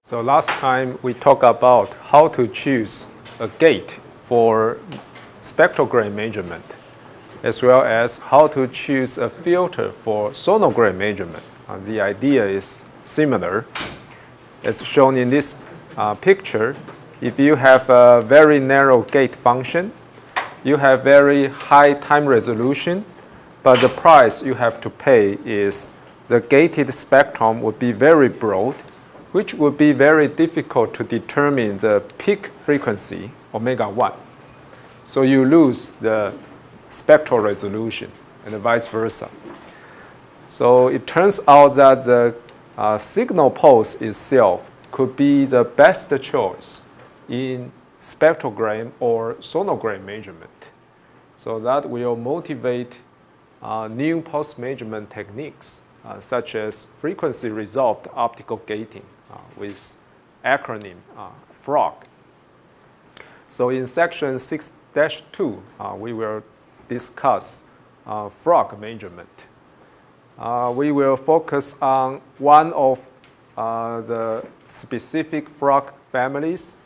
So last time we talked about how to choose a gate for spectrogram measurement, as well as how to choose a filter for sonogram measurement. The idea is similar. As shown in this picture, if you have a very narrow gate function, you have very high time resolution, but the price you have to pay is the gated spectrum would be very broad, which would be very difficult to determine the peak frequency, omega 1. So you lose the spectral resolution and vice versa. So it turns out that the signal pulse itself could be the best choice in spectrogram or sonogram measurement. So that will motivate new pulse measurement techniques, such as frequency-resolved optical gating with acronym FROG. So in section 6-2, we will discuss FROG measurement. We will focus on one of the specific FROG families,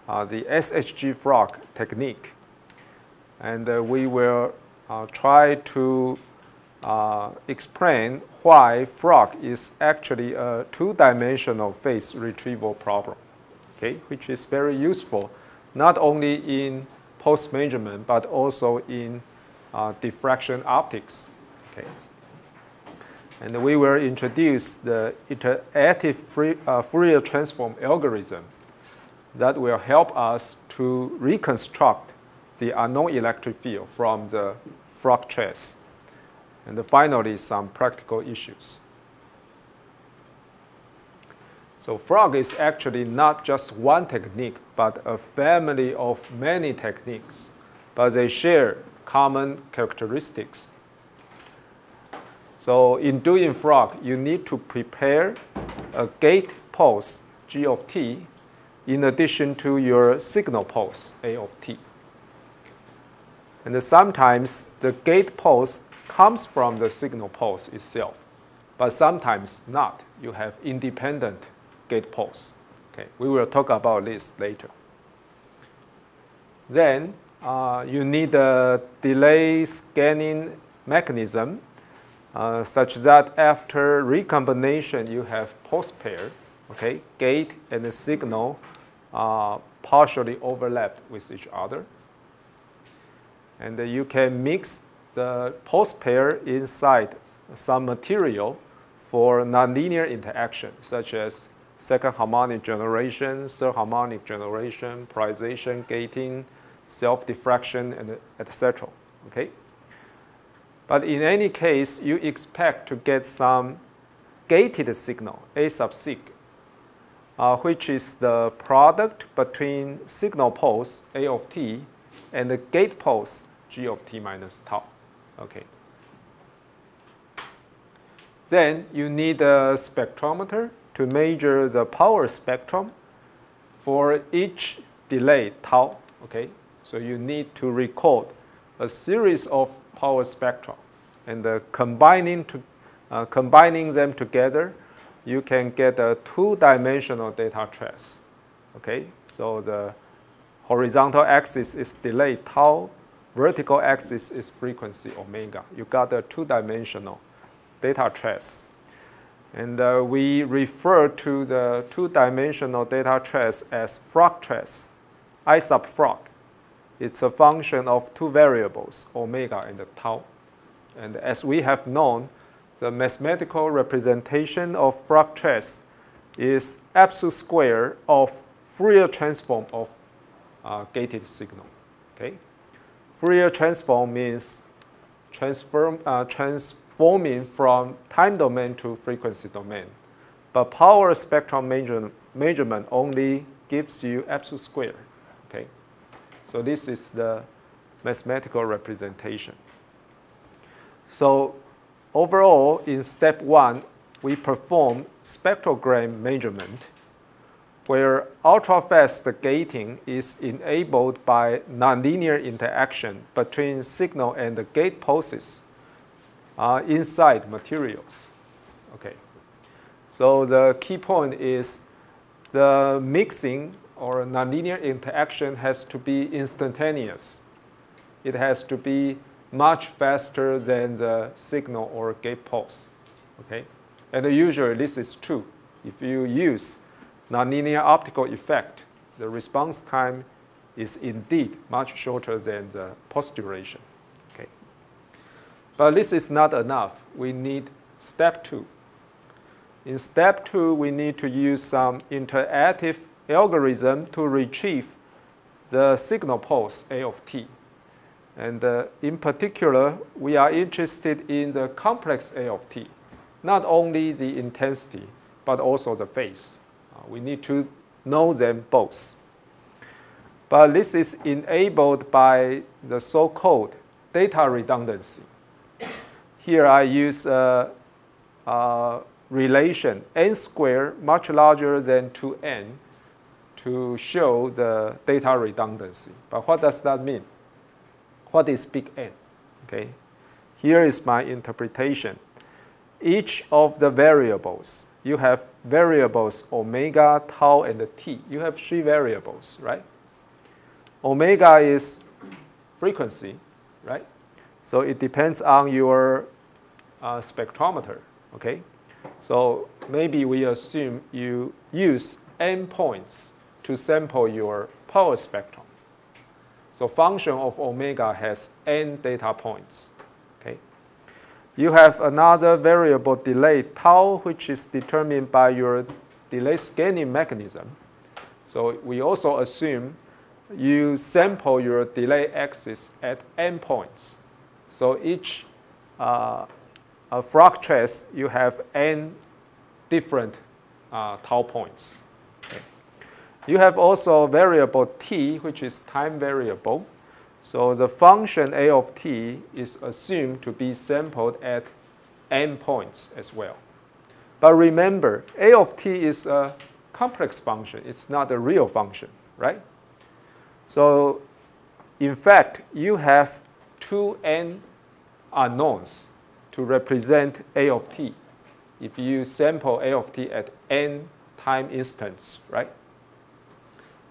the SHG FROG technique. And we will try to explain why FROG is actually a two-dimensional phase retrieval problem, okay, which is very useful not only in pulse measurement but also in diffraction optics. Okay. And we will introduce the iterative Fourier transform algorithm that will help us to reconstruct the unknown electric field from the FROG trace. And finally, some practical issues. So FROG is actually not just one technique, but a family of many techniques, but they share common characteristics. So in doing FROG, you need to prepare a gate pulse, G of t, in addition to your signal pulse, A of t. And sometimes the gate pulse comes from the signal pulse itself, but sometimes not. You have independent gate pulse. Okay, we will talk about this later. Then you need a delay scanning mechanism such that after recombination you have pulse pair, okay, gate and the signal partially overlap with each other. And you can mix the pulse pair inside some material for nonlinear interaction, such as second harmonic generation, third harmonic generation, polarization, gating, self-diffraction, and etc. Okay? But in any case, you expect to get some gated signal, A sub sig, which is the product between signal pulse, A of t, and the gate pulse, G of t minus tau. Okay. Then you need a spectrometer to measure the power spectrum for each delay tau. Okay. So you need to record a series of power spectra, and combining them together, you can get a two-dimensional data trace. Okay. So the horizontal axis is delay tau. Vertical axis is frequency omega. You got a two-dimensional data trace. And we refer to the two-dimensional data trace as FROG trace, I sub FROG. It's a function of two variables, omega and tau. And as we have known, the mathematical representation of FROG trace is absolute square of Fourier transform of gated signal. Okay? Fourier transform means transforming from time domain to frequency domain. But power spectrum measurement only gives you absolute square. Okay? So this is the mathematical representation. So overall, in step 1, we perform spectrogram measurement, where ultra-fast gating is enabled by nonlinear interaction between signal and the gate pulses inside materials. Okay. So the key point is the mixing or nonlinear interaction has to be instantaneous. It has to be much faster than the signal or gate pulse. Okay? And usually this is true. If you use nonlinear optical effect, the response time is indeed much shorter than the pulse duration. Okay? But this is not enough. We need step 2. In step 2, we need to use some interactive algorithm to retrieve the signal pulse A of t. And in particular, we are interested in the complex A of t, not only the intensity, but also the phase. We need to know them both. But this is enabled by the so-called data redundancy. Here I use a relation n squared much larger than 2n to show the data redundancy. But what does that mean? What is big N? Okay. Here is my interpretation. Each of the variables, you have variables omega, tau, and t. You have 3 variables, right? Omega is frequency, right? So it depends on your spectrometer, okay? So maybe we assume you use n points to sample your power spectrum. So function of omega has n data points. Okay. You have another variable delay tau, which is determined by your delay scanning mechanism. So we also assume you sample your delay axis at n points. So each Frog trace, you have n different tau points. Okay. You have also variable t, which is time variable. So the function A of t is assumed to be sampled at n points as well. But remember, A of t is a complex function. It's not a real function, right? So in fact, you have 2n unknowns to represent A of t if you sample A of t at n time instants, right?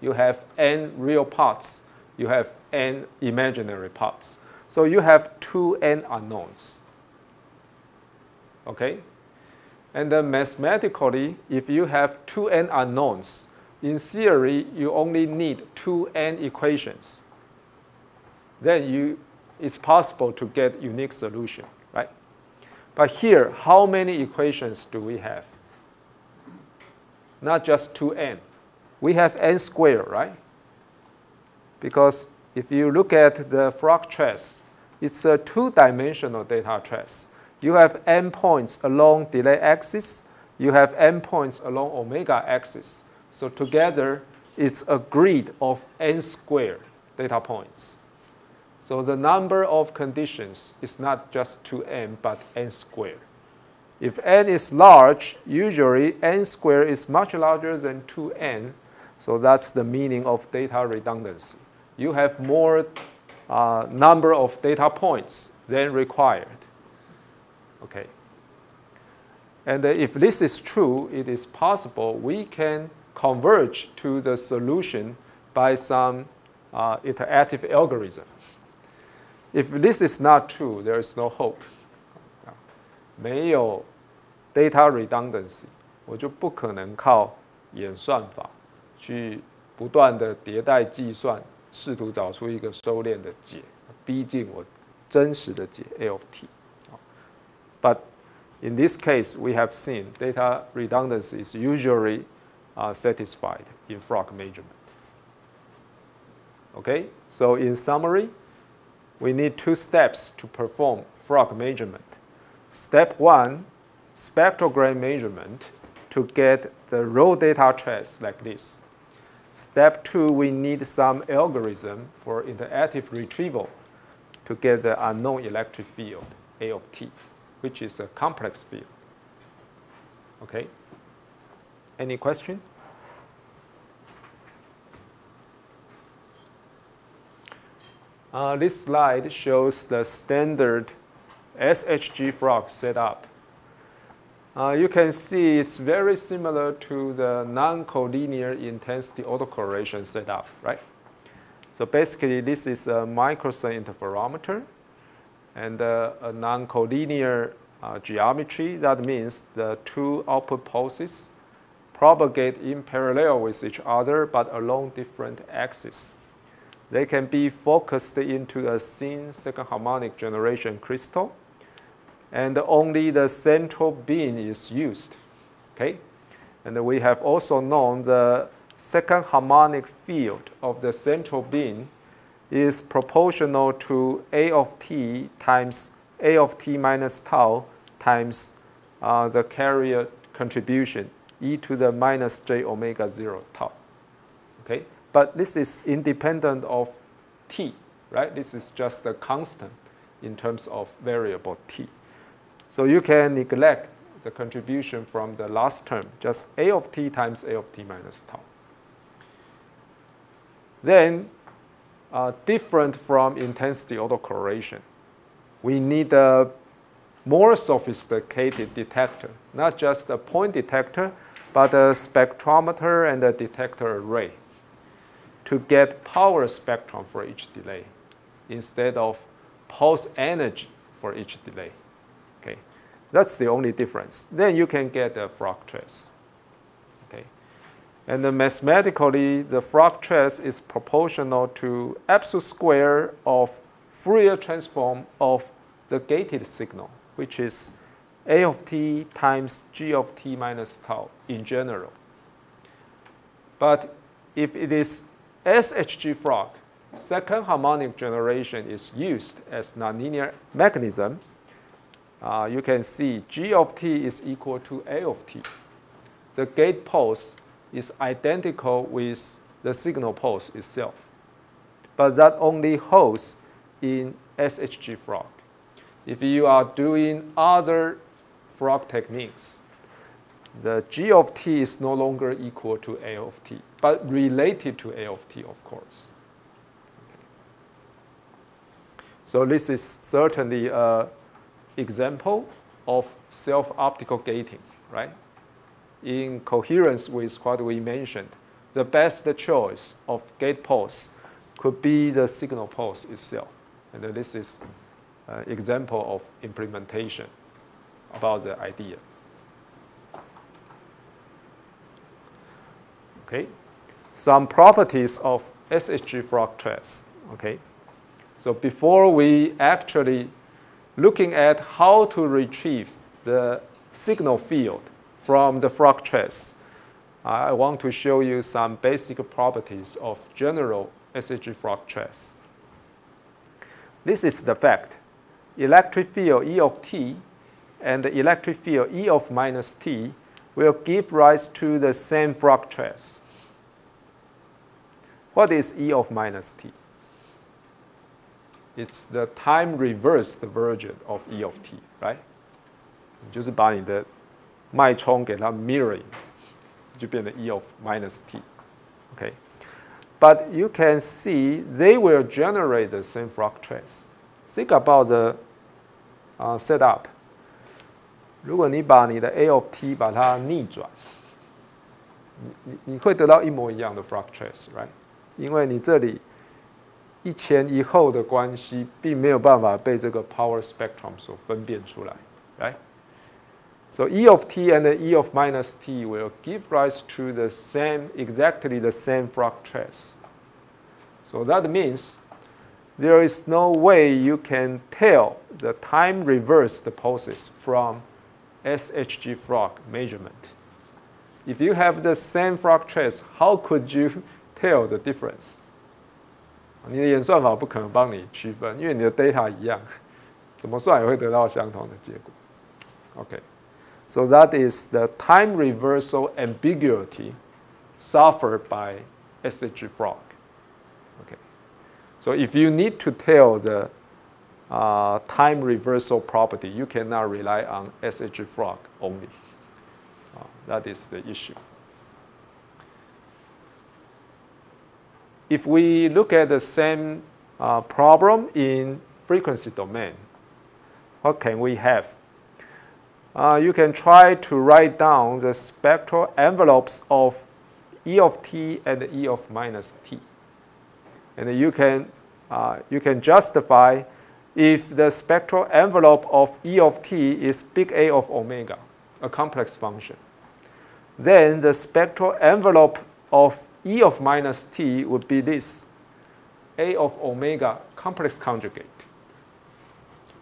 You have n real parts. You have n imaginary parts. So you have 2n unknowns. Okay? And then mathematically, if you have 2n unknowns, in theory, you only need 2n equations. Then it's possible to get unique solution, right? But here, how many equations do we have? Not just 2n. We have n squared, right? Because if you look at the Frog trace, it's a 2-dimensional data trace. You have n points along delay axis. You have n points along omega axis. So together, it's a grid of n squared data points. So the number of conditions is not just 2n, but n squared. If n is large, usually n squared is much larger than 2n. So that's the meaning of data redundancy. You have more number of data points than required. Okay. And if this is true, it is possible we can converge to the solution by some iterative algorithm. If this is not true, there is no hope. 没有 data redundancy， 我就不可能靠演算法去不断的迭代计算，试图找出一个收敛的解，逼近我真实的解 A of t。But in this case, we have seen data redundancy is usually satisfied in Frog measurement. Okay, so in summary, we need 2 steps to perform Frog measurement. Step 1, spectrogram measurement to get the raw data trace like this. Step 2, we need some algorithm for interactive retrieval to get the unknown electric field, A of t, which is a complex field. Okay? Any question? This slide shows the standard SHG Frog setup. You can see it's very similar to the non-collinear intensity autocorrelation setup, right? So basically, this is a microsine interferometer and a non-collinear geometry. That means the two output pulses propagate in parallel with each other, but along different axes. They can be focused into a thin second harmonic generation crystal, and only the central beam is used, okay? And we have also known the second harmonic field of the central beam is proportional to A of t times A of t minus tau times the carrier contribution e to the minus j omega 0 tau, okay? But this is independent of t, right? This is just a constant in terms of variable t. So you can neglect the contribution from the last term, just A of t times A of t minus tau. Then, different from intensity autocorrelation, we need a more sophisticated detector, not just a point detector, but a spectrometer and a detector array to get power spectrum for each delay instead of pulse energy for each delay. Okay, that's the only difference. Then you can get a Floch trace. Okay, and then mathematically, the Floch trace is proportional to absolute square of Fourier transform of the gated signal, which is A of t times g of t minus tau in general. But if it is SHG Floch, second harmonic generation is used as nonlinear mechanism. You can see g of t is equal to A of t. The gate pulse is identical with the signal pulse itself. But that only holds in SHG Floch. If you are doing other Floch techniques, the g of t is no longer equal to A of t, but related to A of t, of course. So this is certainly an example of self-optical gating, right? In coherence with what we mentioned, the best choice of gate pulse could be the signal pulse itself. And this is an example of implementation about the idea. Okay, some properties of SHG Floch trace. Okay, so before we actually looking at how to retrieve the signal field from the Floch trace, I want to show you some basic properties of general SHG Floch trace. This is the fact. Electric field E of t and the electric field E of minus t will give rise to the same Floch trace. What is E of minus t? It's the time reversed version of E of t, right? 就是把你的脉冲给它 mirroring， 就变成 E of minus t. Okay, but you can see they will generate the same Floch trace. Think about the setup. 如果你把你的 A of t 把它逆转，你会得到一模一样的 Floch trace, right? 因为你这里一前一后的关系，并没有办法被这个 power spectrum 所分辨出来 ，right? So E of t and E of minus t will give rise to the same, exactly the same Floch trace. So that means there is no way you can tell the time reversed pulses from SHG Floch measurement. If you have the same Floch trace, how could you tell the difference? 你的演算法不可能帮你区分，因为你的 data 一样，怎么算也会得到相同的结果。Okay, so that is the time reversal ambiguity suffered by SHG Floch. Okay, so if you need to tell the time reversal property, you cannot rely on SHG Floch only. That is the issue. If we look at the same problem in frequency domain, what can we have? you can try to write down the spectral envelopes of E of t and E of minus t. And you can justify if the spectral envelope of E of t is big A of omega, a complex function. Then the spectral envelope of E of minus t would be this, A of omega complex conjugate.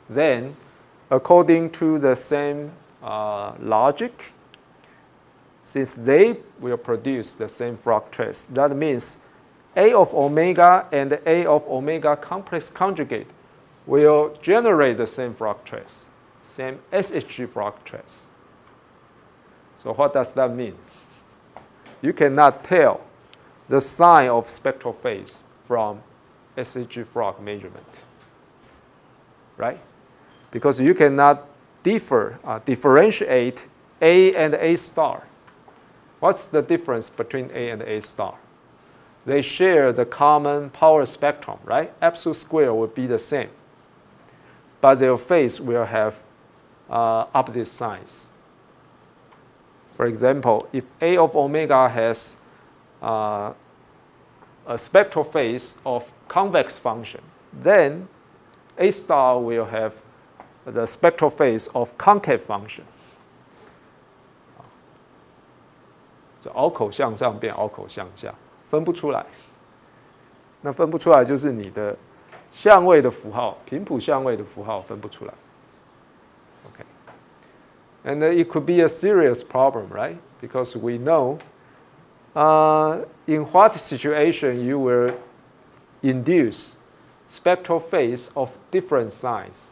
Then, according to the same logic, since they will produce the same Floch trace, that means A of omega and A of omega complex conjugate will generate the same Floch trace, same SHG Floch trace. So what does that mean? You cannot tell the sign of spectral phase from SHG Floch measurement, right? Because you cannot differentiate A and A star. What's the difference between A and A star? They share the common power spectrum, right? Absolute square will be the same, but their phase will have opposite signs. For example, if A of omega has a spectral phase of convex function, then A star will have the spectral phase of concave function. 就凹口向上变凹口向下，分不出来。那分不出来就是你的相位的符号，频谱相位的符号分不出来。Okay. And it could be a serious problem, right? Because we know in what situation you will induce spectral phase of different signs,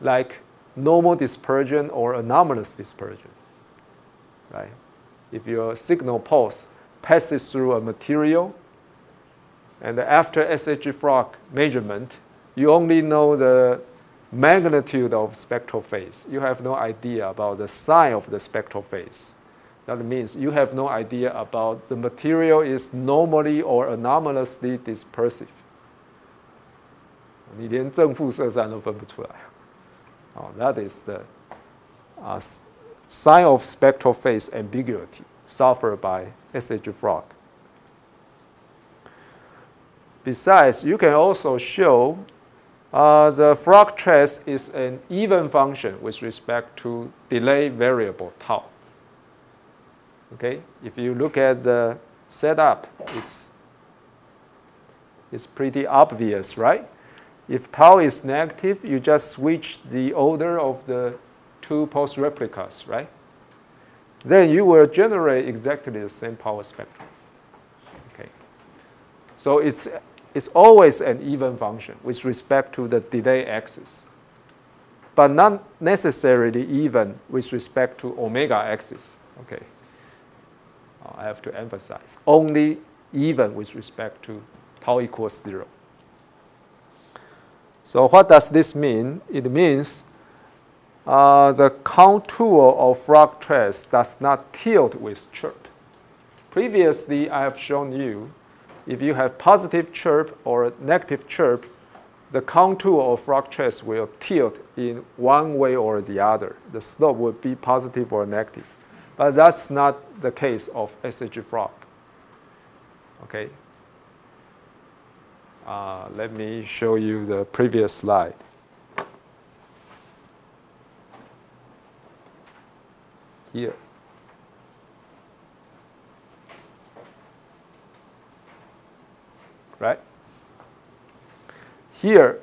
like normal dispersion or anomalous dispersion, right? If your signal pulse passes through a material, and after SHG Floch measurement, you only know the magnitude of spectral phase. You have no idea about the sign of the spectral phase. That means you have no idea about the material is normally or anomalously dispersive. 你连正负色散都分不出来。That is the sign of spectral phase ambiguity suffered by SHG Floch. Besides, you can also show the Floch trace is an even function with respect to delay variable tau. Okay, if you look at the setup, it's pretty obvious, right? If tau is negative, you just switch the order of the two pulse replicas, right? Then you will generate exactly the same power spectrum. Okay, so it's always an even function with respect to the delay axis, but not necessarily even with respect to omega axis. Okay, I have to emphasize, only even with respect to tau equals 0. So what does this mean? It means the contour of Floch trace does not tilt with chirp. Previously, I have shown you if you have positive chirp or negative chirp, the contour of Floch trace will tilt in one way or the other. The slope will be positive or negative. But that's not the case of SHG Floch. Okay. Let me show you the previous slide. Here. Right? Here,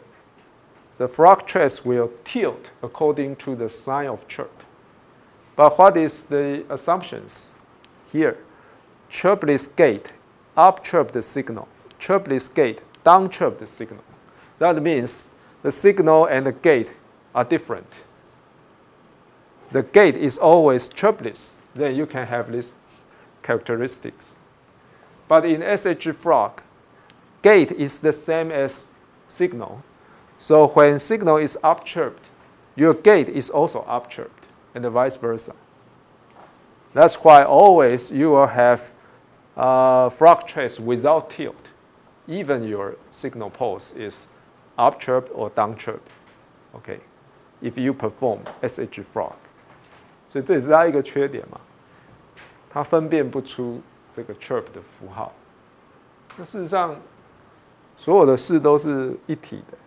the Floch trace will tilt according to the sign of chirp. But what is the assumptions? Here, chirpless gate, up chirp the signal, chirpless gate, down chirp the signal. That means the signal and the gate are different. The gate is always chirpless. Then you can have these characteristics. But in SHG Floch, gate is the same as signal. So when signal is up chirped, your gate is also up chirped, and vice versa. That's why always you will have Floch trace without tilt. Even your signal pulse is up chirped or down chirped. Okay. if you perform SH frog。所以这也是它一个缺点嘛，它分辨不出这个 chirp 的符号。那事实上，所有的事都是一体的。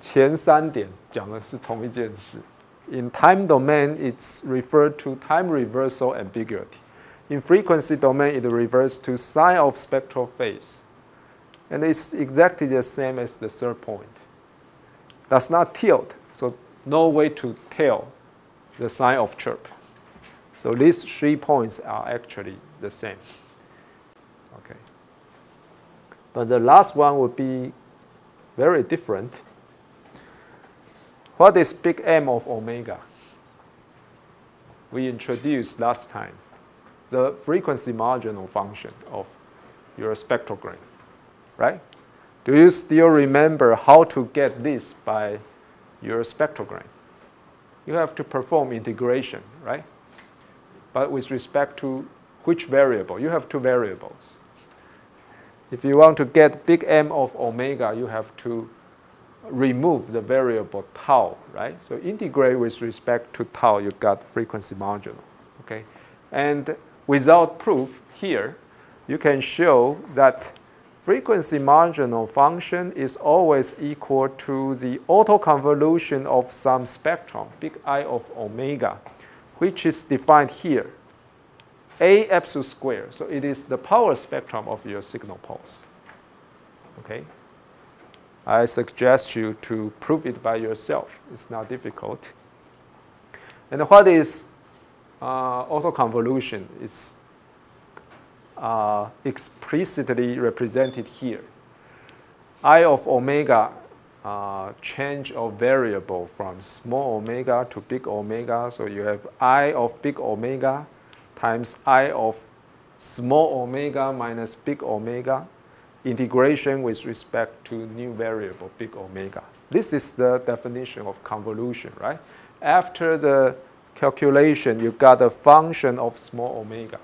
前3点讲的是同一件事。In time domain, it's referred to time reversal ambiguity. In frequency domain, it refers to sign of spectral phase. And it's exactly the same as the third point. Does not tilt, so no way to tell the sign of chirp. So these 3 points are actually the same. Okay. But the last one would be very different. What is big M of omega? We introduced last time the frequency marginal function of your spectrogram, right? Do you still remember how to get this by your spectrogram? You have to perform integration, right? But with respect to which variable? You have 2 variables. If you want to get big M of omega, you have to remove the variable tau, right? So integrate with respect to tau, you got frequency marginal, okay? And without proof here, you can show that frequency marginal function is always equal to the autoconvolution of some spectrum, big I of omega, which is defined here, A epsilon squared. So it is the power spectrum of your signal pulse, okay? I suggest you to prove it by yourself. It's not difficult. And what is autoconvolution? It's explicitly represented here. I of omega, change of variable from small omega to big omega. So you have I of big omega times I of small omega minus big omega. Integration with respect to new variable, big omega. This is the definition of convolution, right? After the calculation, you got a function of small omega,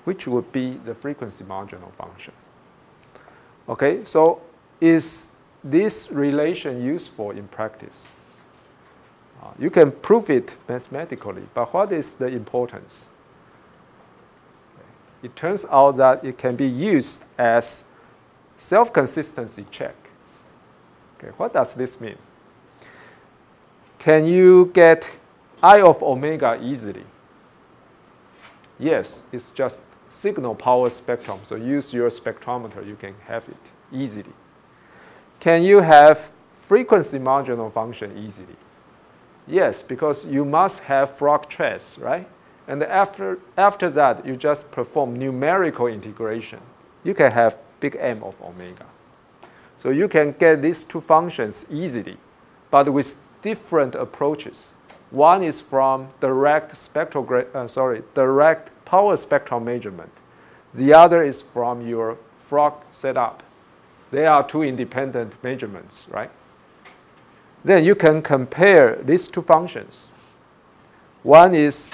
which would be the frequency marginal function. Okay, so is this relation useful in practice? You can prove it mathematically, but what is the importance? It turns out that it can be used as self-consistency check. Okay, what does this mean? Can you get I of omega easily? Yes, it's just signal power spectrum. So use your spectrometer, you can have it easily. Can you have frequency marginal function easily? Yes, because you must have frog trace, right? And after that, you just perform numerical integration. You can have big M of omega. So you can get these 2 functions easily, but with different approaches. One is from direct power spectrum measurement. The other is from your frog setup. They are 2 independent measurements, right? Then you can compare these 2 functions. One is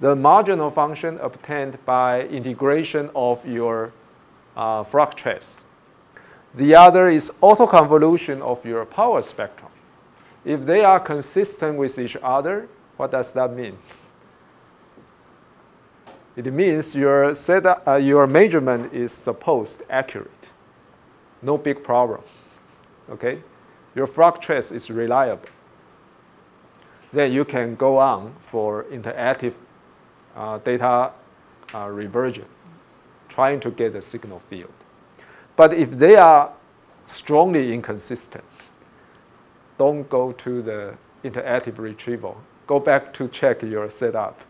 the marginal function obtained by integration of your frog trace. The other is autoconvolution of your power spectrum. If they are consistent with each other, what does that mean? It means your measurement is supposed accurate. No big problem. Okay? Your frog trace is reliable. Then you can go on for interactive data reversion, trying to get a signal field. But if they are strongly inconsistent, don't go to the interactive retrieval. Go back to check your setup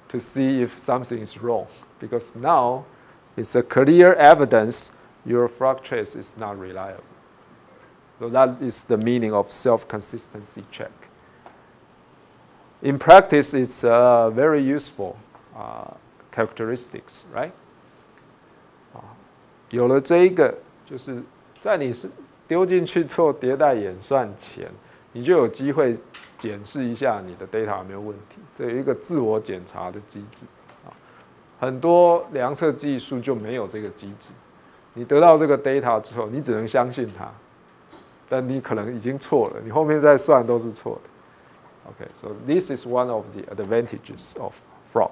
to see if something is wrong, because now it's a clear evidence your frog trace is not reliable. So that is the meaning of self-consistency check. In practice, it's very useful characteristics, right? 有了这一个，就是在你是丢进去做迭代演算前，你就有机会检视一下你的 data 有没有问题。这有一个自我检查的机制啊，很多量测技术就没有这个机制。你得到这个 data 之后，你只能相信它，但你可能已经错了，你后面再算都是错的。Okay, so this is one of the advantages of frog.